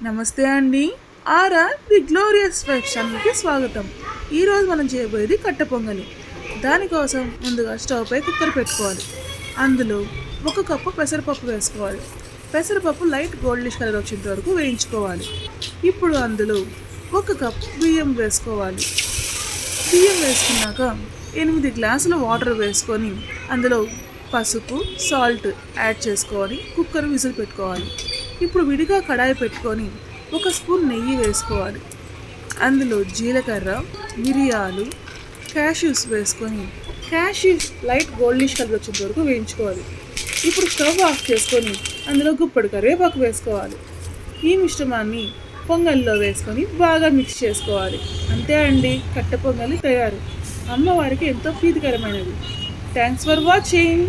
నమస్తే అండి. RR the glorious wife ఛానల్కి స్వాగతం. ఈరోజు మనం చేయబోయేది కట్ట పొంగలి. దానికోసం ముందుగా స్టవ్ పై కుక్కర్ పెట్టుకోవాలి. అందులో 1 కప్పు పెసరపప్పు వేసుకోవాలి. పెసరపప్పు లైట్ గోల్డిష్ కలర్ వచ్చేంత వరకు వేయించుకోవాలి. ఇప్పుడు అందులో 1 కప్ బియ్యం వేసుకోవాలి. బియ్యం వేసుకున్నాక 8 గ్లాసుల వాటర్ వేసుకొని అందులో పసుపు, సాల్ట్ యాడ్ చేసుకొని కుక్కర్ విజిల్ పెట్టుకోవాలి. ఇప్పుడు విడిగా కడాయి పెట్టుకొని 1 స్పూన్ నెయ్యి వేసుకోవాలి. అందులో జీలకర్ర, మిరియాలు, క్యాష్యూస్ వేసుకొని క్యాష్యూస్ లైట్ గోల్డిష్ కలర్ వచ్చేంత వరకు వేయించుకోవాలి. ఇప్పుడు స్టవ్ ఆఫ్ చేసుకొని అందులో గుప్పెడు కరివేపాకు వేసుకోవాలి. ఈ మిశ్రమాన్ని పొంగల్లో వేసుకొని బాగా మిక్స్ చేసుకోవాలి. అంతే అండి, కట్ట పొంగలి తయారు. అమ్మవారికి ఎంతో ప్రీతికరమైనది. Thanks for watching.